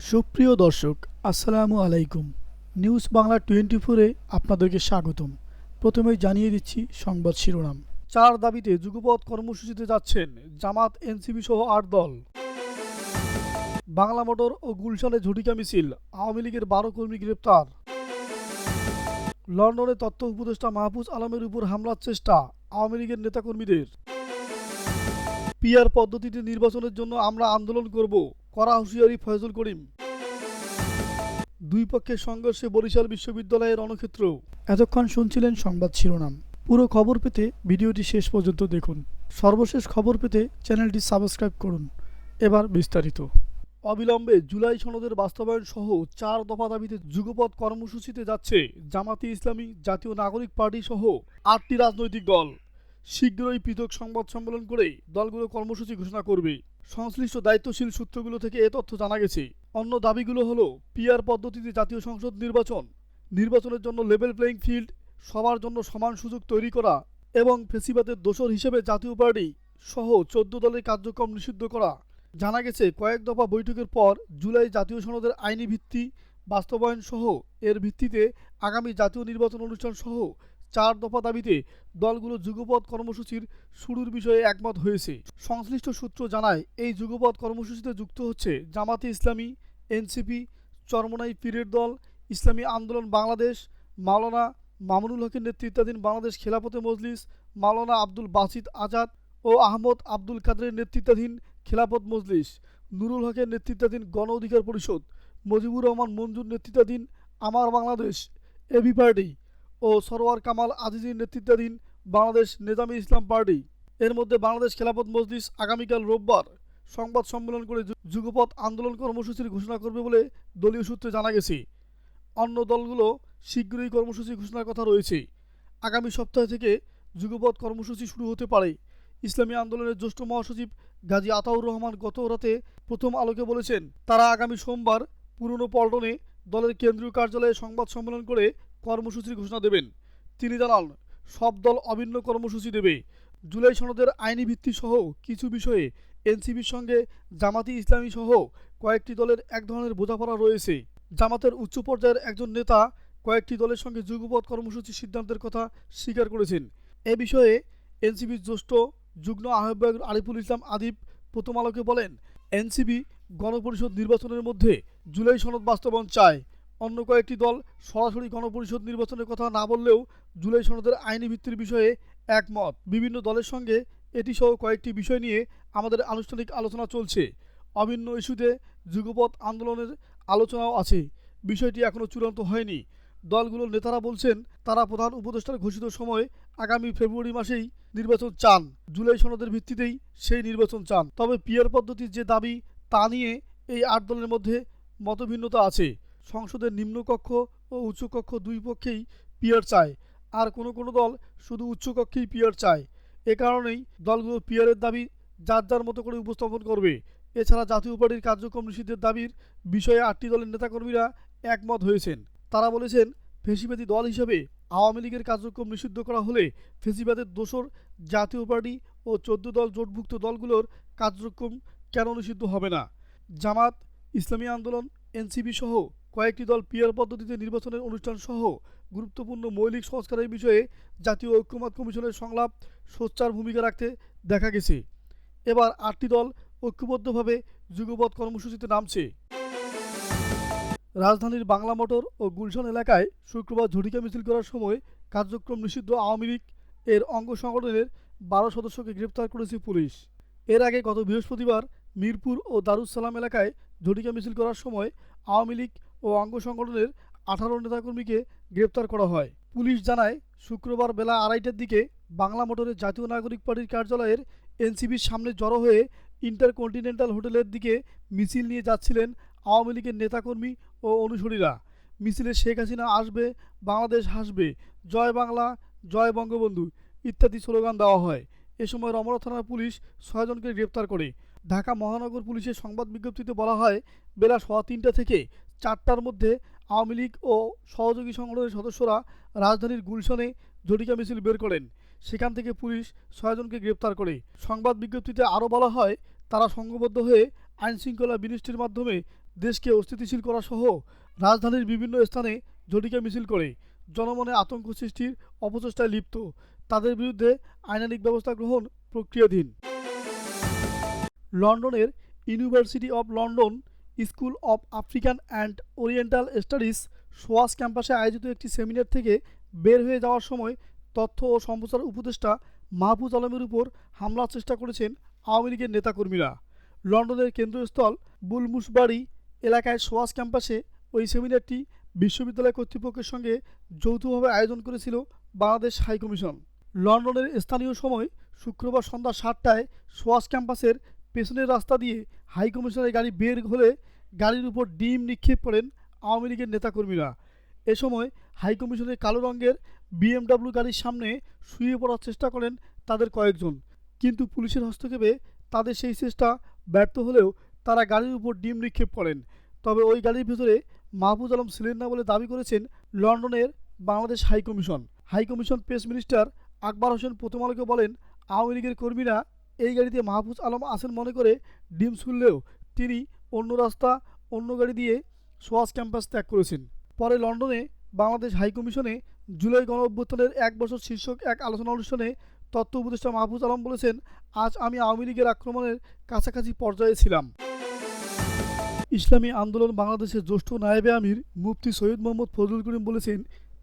সুপ্রিয় দর্শক, আসসালামু আলাইকুম। নিউজ বাংলা 24-এ আপনাদেরকে স্বাগতম। প্রথমেই জানিয়ে দিচ্ছি সংবাদ শিরোনাম। 4 দাবিতে যুগপৎ কর্মসূচিতে যাচ্ছেন জামাত, এনসিপি সহ 8 দল। বাংলা মোটর ও গুলশানে ঝটিকা মিছিল, আওয়ামী লীগের 12 কর্মী গ্রেপ্তার। লন্ডনে তথ্য উপদেষ্টা মাহফুজ আলমের উপর হামলার চেষ্টা, আওয়ামী লীগের নেতাকর্মীদের। পিআর পদ্ধতিতে নির্বাচনের জন্য আমরা আন্দোলন করব, কড়া হুঁশিয়ারি ফয়জুল করিম। দুই পক্ষের সংঘর্ষে বরিশাল বিশ্ববিদ্যালয়ের রণক্ষেত্র। এতক্ষণ শুনছিলেন সংবাদ শিরোনাম। পুরো খবর পেতে ভিডিওটি শেষ পর্যন্ত দেখুন। সর্বশেষ খবর পেতে চ্যানেলটি সাবস্ক্রাইব করুন। এবার বিস্তারিত। অবিলম্বে জুলাই সনদের বাস্তবায়ন সহ 4 দফা দাবিতে যুগপৎ কর্মসূচিতে যাচ্ছে জামাতে ইসলামী, জাতীয় নাগরিক পার্টি সহ 8টি রাজনৈতিক দল। শীঘ্রই পৃথক সংবাদ সম্মেলন করে দলগুলো কর্মসূচি ঘোষণা করবে। সংশ্লিষ্ট দায়িত্বশীল সূত্রগুলো থেকে এ তথ্য জানা গেছে। অন্য দাবিগুলো হলো পিআর পদ্ধতিতে জাতীয় সংসদ নির্বাচনের জন্য লেভেল প্লেইং ফিল্ড, সবার জন্য সমান সুযোগ তৈরি করা এবং ফেসিবাদের দোসর হিসেবে জাতীয় পার্টি সহ 14 দলের কার্যক্রম নিষিদ্ধ করা। জানা গেছে, কয়েক দফা বৈঠকের পর জুলাই জাতীয় সনদের আইনি ভিত্তি বাস্তবায়ন সহ এর ভিত্তিতে আগামী জাতীয় নির্বাচন অনুষ্ঠান সহ 4 দফা দাবিতে দলগুলো যুগপৎ কর্মসূচির শুরুর বিষয়ে একমত হয়েছে। সংশ্লিষ্ট সূত্র জানায়, এই যুগপৎ কর্মসূচিতে যুক্ত হচ্ছে জামাতে ইসলামী, এনসিপি, চরমোনাই পীরের দল, ইসলামী আন্দোলন বাংলাদেশ, মাওলানা মামুনুল হকের নেতৃত্বাধীন বাংলাদেশ খেলাফতে মজলিস, মাওলানা আব্দুল বাসিত আজাদ ও আহমদ আব্দুল কাদেরের নেতৃত্বাধীন খেলাফত মজলিস, নুরুল হকের নেতৃত্বাধীন গণ অধিকার পরিষদ, মুজিবুর রহমান মঞ্জুর নেতৃত্বাধীন আমার বাংলাদেশ এবি পার্টি ও সরওয়ার কামাল আজিজের নেতৃত্বাধীন বাংলাদেশ নেজামী ইসলাম পার্টি। এর মধ্যে বাংলাদেশ খেলাফত মজলিস আগামীকাল রোববার সংবাদ সম্মেলন করে যুগপৎ আন্দোলন কর্মসূচির ঘোষণা করবে বলে দলীয় সূত্রে জানা গেছে। অন্য দলগুলো শীঘ্রই কর্মসূচি ঘোষণার কথা রয়েছে। আগামী সপ্তাহ থেকে যুগপৎ কর্মসূচি শুরু হতে পারে। ইসলামী আন্দোলনের জ্যেষ্ঠ মহাসচিব গাজী আতাউর রহমান গত রাতে প্রথম আলোকে বলেছেন, তারা আগামী সোমবার পুরনো পল্টনে দলের কেন্দ্রীয় কার্যালয়ে সংবাদ সম্মেলন করে কর্মসূচির ঘোষণা দেবেন। তিনি জানান, সব দল অভিন্ন কর্মসূচি দেবে। জুলাই সনদের আইনি ভিত্তি সহ কিছু বিষয়ে এনসিপির সঙ্গে জামাতি ইসলামী সহ কয়েকটি দলের এক ধরনের বোঝাপড়া রয়েছে। জামাতের উচ্চ পর্যায়ের একজন নেতা কয়েকটি দলের সঙ্গে যুগপৎ কর্মসূচির সিদ্ধান্তের কথা স্বীকার করেছেন। এ বিষয়ে এনসিপির জ্যেষ্ঠ যুগ্ম আহ্বায়ক আরিফুল ইসলাম আদিব প্রথম আলোকে বলেন, এনসিপি গণপরিষদ নির্বাচনের মধ্যে জুলাই সনদ বাস্তবায়ন চায়। অন্য কয়েকটি দল সরাসরি গণপরিষদ নির্বাচনের কথা না বললেও জুলাই সনদের আইনি ভিত্তির বিষয়ে একমত। বিভিন্ন দলের সঙ্গে এটি সহ কয়েকটি বিষয় নিয়ে আমাদের আনুষ্ঠানিক আলোচনা চলছে। অভিন্ন ইস্যুতে যুগপৎ আন্দোলনের আলোচনাও আছে। বিষয়টি এখনও চূড়ান্ত হয়নি। দলগুলোর নেতারা বলছেন, তারা প্রধান উপদেষ্টার ঘোষিত সময়ে আগামী ফেব্রুয়ারি মাসেই নির্বাচন চান। জুলাই সনদের ভিত্তিতেই সেই নির্বাচন চান। তবে পিআর পদ্ধতির যে দাবি তা নিয়ে এই 8 দলের মধ্যে মতভিন্নতা আছে। সংসদের নিম্নকক্ষ ও উচ্চকক্ষ দুই পক্ষেই পিআর চায়, আর কোনো দল শুধু উচ্চকক্ষেই পিআর চায়। এ কারণেই দলগুলো পিআরের দাবি যার যার মতো করে উপস্থাপন করবে। এছাড়া জাতীয় পার্টির কার্যক্রম নিষিদ্ধের দাবির বিষয়ে 8টি দলের নেতাকর্মীরা একমত হয়েছেন। তারা বলেছেন, ফেসিবাদী দল হিসেবে আওয়ামী লীগের কার্যক্রম নিষিদ্ধ করা হলে ফেসিবাদের দোসর জাতীয় পার্টি ও 14 দল জোটভুক্ত দলগুলোর কার্যক্রম কেন নিষিদ্ধ হবে না। জামাত, ইসলামী আন্দোলন, এনসিপি সহ কয়েকটি দল পিআর পদ্ধতিতে নির্বাচনের অনুষ্ঠান সহ গুরুত্বপূর্ণ মৌলিক সংস্কারের বিষয়ে জাতীয় ঐক্যমত্য কমিশনের সংলাপ সোচ্চার ভূমিকা রাখতে দেখা গেছে। এবার 8টি দল ঐক্যবদ্ধভাবে যুগপৎ কর্মসূচিতে নামছে। রাজধানীর বাংলা মোটর ও গুলশান এলাকায় শুক্রবার ঝটিকা মিছিল করার সময় কার্যক্রম নিষিদ্ধ আওয়ামী লীগ এর অঙ্গ সংগঠনের 12 সদস্যকে গ্রেপ্তার করেছে পুলিশ। এর আগে গত বৃহস্পতিবার মিরপুর ও দারুস সালাম এলাকায় ঝটিকা মিছিল করার সময় আওয়ামী লীগ ও অঙ্গ সংগঠনের 18 নেতাকর্মীকে গ্রেপ্তার করা হয়। পুলিশ জানায়, শুক্রবার বেলা 2:30টার দিকে বাংলা মোটরের জাতীয় নাগরিক পার্টির কার্যালয়ের এনসিপির সামনে জড়ো হয়ে ইন্টারকন্টিনেন্টাল হোটেলের দিকে মিছিল নিয়ে যাচ্ছিলেন আওয়ামী লীগের নেতাকর্মী ও অনুসারীরা। মিছিলে শেখ হাসিনা আসবে, বাংলাদেশ হাসবে, জয় বাংলা, জয় বঙ্গবন্ধু ইত্যাদি স্লোগান দেওয়া হয়। এ সময় রমনা থানার পুলিশ 6 জনকে গ্রেপ্তার করে। ঢাকা মহানগর পুলিশের সংবাদ বিজ্ঞপ্তিতে বলা হয়, বেলা 3:15 থেকে 4টার মধ্যে আওয়ামী লীগ ও সহযোগী সংগঠনের সদস্যরা রাজধানীর গুলশানে ঝটিকা মিছিল বের করেন। সেখান থেকে পুলিশ 6 জনকে গ্রেপ্তার করে। সংবাদ বিজ্ঞপ্তিতে আরও বলা হয়, তারা সংঘবদ্ধ হয়ে আইনশৃঙ্খলা বিনষ্টির মাধ্যমে দেশকে অস্থিতিশীল করা সহ রাজধানীর বিভিন্ন স্থানে ঝটিকা মিছিল করে জনমনে আতঙ্ক সৃষ্টির অপচেষ্টায় লিপ্ত। তাদের বিরুদ্ধে আইনানুগ ব্যবস্থা গ্রহণ প্রক্রিয়াধীন। লন্ডনের University of London School of African and Oriental Studies SOAS ক্যাম্পাসে আয়োজিত একটি সেমিনার থেকে বের হয়ে যাওয়ার সময় তথ্য ও সম্প্রচার উপদেষ্টা মাহফুজ আলমের উপর হামলার চেষ্টা করেছেন আওয়ামী লীগের নেতাকর্মীরা। লন্ডনের কেন্দ্রস্থল বুলমুসবাড়ি এলাকায় সোয়াস ক্যাম্পাসে ওই সেমিনারটি বিশ্ববিদ্যালয় কর্তৃপক্ষের সঙ্গে যৌথভাবে আয়োজন করেছিল বাংলাদেশ হাইকমিশন। লন্ডনের স্থানীয় সময় শুক্রবার সন্ধ্যা 7টায় সোয়াস ক্যাম্পাসের পেছনের রাস্তা দিয়ে হাইকমিশনের গাড়ি বের হলে গাড়ির উপর ডিম নিক্ষেপ করেন আওয়ামী লীগের নেতাকর্মীরা। এ সময় হাইকমিশনের কালো রঙের BMW গাড়ির সামনে শুয়ে পড়ার চেষ্টা করেন তাদের কয়েকজন, কিন্তু পুলিশের হস্তক্ষেপে তাদের সেই চেষ্টা ব্যর্থ হলেও তারা গাড়ির উপর ডিম নিক্ষেপ করেন। তবে ওই গাড়ির ভেতরে মাহফুজ আলম ছিলেন না বলে দাবি করেছেন লন্ডনের Bangladesh high commission. High commission press minister Akbar Hossain প্রথম আলোকে বলেন, আওয়ামী লীগের কর্মীরা এই গাড়িতে মাহফুজ আলম আছেন মনে করে ডিম ছুড়লেও তিনি অন্য রাস্তা অন্য গাড়ি দিয়ে সোয়াস ক্যাম্পাস ত্যাগ করেছেন। পরে লন্ডনে বাংলাদেশ হাইকমিশনে জুলাই গণ অভ্যুত্থানের 1 বছর শীর্ষক এক আলোচনা অনুষ্ঠানে তথ্য উপদেষ্টা মাহফুজ আলম বলেছেন, আজ আমি আওয়ামী লীগের আক্রমণের কাছাকাছি পর্যায়ে ছিলাম। ইসলামী আন্দোলন বাংলাদেশের জ্যেষ্ঠ নায়েবে আমির মুফতি সৈয়দ মোহাম্মদ ফজলুল করিম বলেছেন,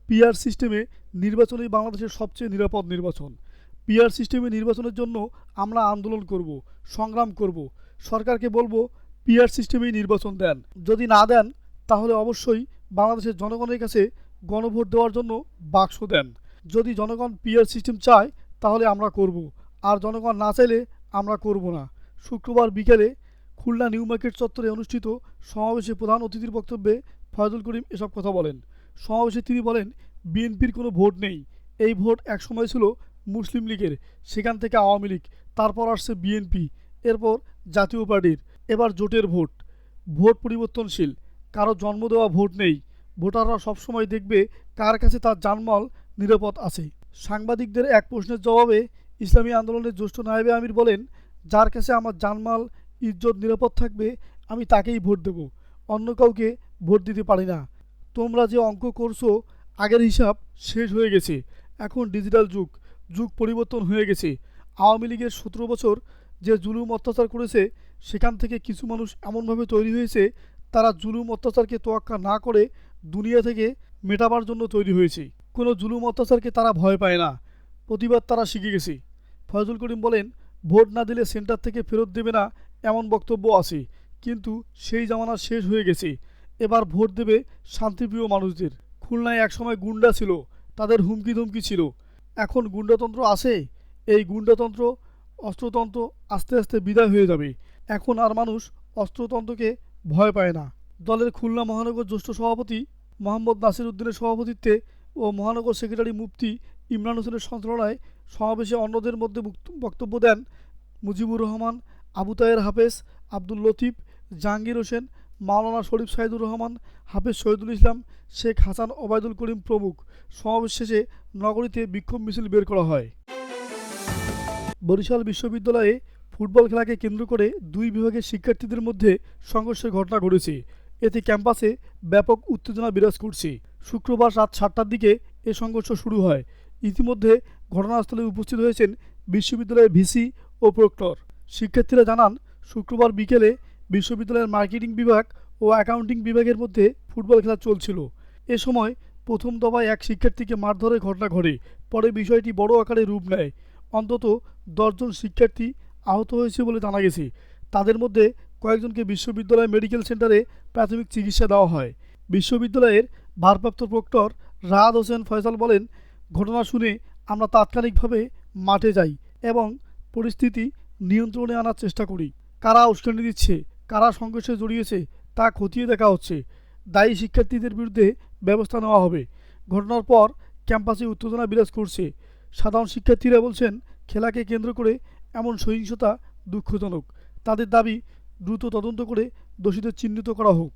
পিআর সিস্টেমে নির্বাচনই বাংলাদেশের সবচেয়ে নিরাপদ নির্বাচন। পিআর সিস্টেমে নির্বাচনের জন্য আমরা আন্দোলন করব, সংগ্রাম করব। সরকারকে বলবো পিআর সিস্টেমেই নির্বাচন দেন। যদি না দেন তাহলে অবশ্যই বাংলাদেশের জনগণের কাছে গণভোট দেওয়ার জন্য বাক্স দেন। যদি জনগণ পিআর সিস্টেম চায় তাহলে আমরা করব, আর জনগণ না চাইলে আমরা করব না। শুক্রবার বিকেলে খুলনা নিউ মার্কেট চত্বরে অনুষ্ঠিত সমাবেশে প্রধান অতিথির বক্তব্যে ফয়জুল করিম এসব কথা বলেন। সমাবেশে তিনি বলেন, বিএনপির কোনো ভোট নেই। এই ভোট একসময় ছিল মুসলিম লীগের, সেখান থেকে আওয়ামী লীগ, তারপর আসছে বিএনপি, এরপর জাতীয় পার্টির, এবার জোটের ভোট। ভোট পরিবর্তনশীল, কারো জন্ম দেওয়া ভোট নেই। ভোটাররা সবসময় দেখবে কার কাছে তার জানমাল নিরাপদ আছে। সাংবাদিকদের এক প্রশ্নের জবাবে ইসলামী আন্দোলনের জ্যেষ্ঠ নায়েবে আমির বলেন, যার কাছে আমার জানমাল ইজ্জত নিরাপদ থাকবে আমি তাকেই ভোট দেব, অন্য কাউকে ভোট দিতে পারি না। তোমরা যে অঙ্ক করছো আগের হিসাব শেষ হয়ে গেছে, এখন ডিজিটাল যুগ, যুগ পরিবর্তন হয়ে গেছে। আওয়ামী লীগের 17 বছর যে জুলুম অত্যাচার করেছে, সেখান থেকে কিছু মানুষ এমনভাবে তৈরি হয়েছে তারা জুলুম অত্যাচারকে তোয়াক্কা না করে দুনিয়া থেকে মেটাবার জন্য তৈরি হয়েছে। কোনো জুলুম অত্যাচারকে তারা ভয় পায় না, প্রতিবাদ তারা শিখে গেছে। ফয়জুল করিম বলেন, ভোট না দিলে সেন্টার থেকে ফেরত দেবে না এমন বক্তব্য আছে, কিন্তু সেই জামানা শেষ হয়ে গেছে। এবার ভোট দেবে শান্তিপ্রিয় মানুষদের। খুলনায় একসময় গুন্ডা ছিল, তাদের হুমকি ধমকি ছিল। এখন গুন্ডাতন্ত্র আছে। এই গুন্ডাতন্ত্র অস্ত্রতন্ত্র আস্তে আস্তে বিদায় হয়ে যাবে। এখন আর মানুষ অস্ত্রতন্ত্রকে ভয় পায় না। দলের খুলনা মহানগর জ্যেষ্ঠ সভাপতি মোহাম্মদ নাসির উদ্দিনের সভাপতিত্বে ও মহানগর সেক্রেটারি মুফতি ইমরান হোসেনের সঞ্চালনায় সমাবেশে অন্যদের মধ্যে বক্তব্য দেন মুজিবুর রহমান, আবু তাহের হাফেজ, আব্দুল লতিফ, জাহাঙ্গীর হোসেন, মাওলানা শরীফ সাইদুর রহমান, হাফেজ শহীদুল ইসলাম, শেখ হাসান ওবায়দুল করিম প্রমুখ। সমাবেশ শেষে নগরীতে বিক্ষোভ মিছিল বের করা হয়। বরিশাল বিশ্ববিদ্যালয়ে ফুটবল খেলাকে কেন্দ্র করে দুই বিভাগের শিক্ষার্থীদের মধ্যে সংঘর্ষের ঘটনা ঘটেছে। এতে ক্যাম্পাসে ব্যাপক উত্তেজনা বিরাজ করছে। শুক্রবার রাত 7টার দিকে এ সংঘর্ষ শুরু হয়। ইতিমধ্যে ঘটনাস্থলে উপস্থিত হয়েছেন বিশ্ববিদ্যালয়ের ভিসি ও প্রক্টর। শিক্ষার্থীরা জানান, শুক্রবার বিকেলে বিশ্ববিদ্যালয়ের মার্কেটিং বিভাগ ও অ্যাকাউন্টিং বিভাগের মধ্যে ফুটবল খেলা চলছিল। এ সময় প্রথম দফায় এক শিক্ষার্থীকে মারধরের ঘটনা ঘটে। পরে বিষয়টি বড় আকারে রূপ নেয়। অন্তত 10 জন শিক্ষার্থী আহত হয়েছে বলে জানা গেছে। তাদের মধ্যে কয়েকজনকে বিশ্ববিদ্যালয় মেডিকেল সেন্টারে প্রাথমিক চিকিৎসা দেওয়া হয়। বিশ্ববিদ্যালয়ের ভারপ্রাপ্ত প্রক্টর রাহাত হোসেন ফয়সাল বলেন, ঘটনা শুনে আমরা তাৎক্ষণিকভাবে মাঠে যাই এবং পরিস্থিতি নিয়ন্ত্রণে আনার চেষ্টা করি। কারা উস্কানি দিচ্ছে, কারা সংঘর্ষে জড়িয়েছে তা খতিয়ে দেখা হচ্ছে। দায়ী শিক্ষার্থীদের বিরুদ্ধে ব্যবস্থা নেওয়া হবে। ঘটনার পর ক্যাম্পাসে উত্তেজনা বিরাজ করছে। সাধারণ শিক্ষার্থীরা বলছেন, খেলাকে কেন্দ্র করে এমন সহিংসতা দুঃখজনক। তাদের দাবি, দ্রুত তদন্ত করে দোষীদের চিহ্নিত করা হোক।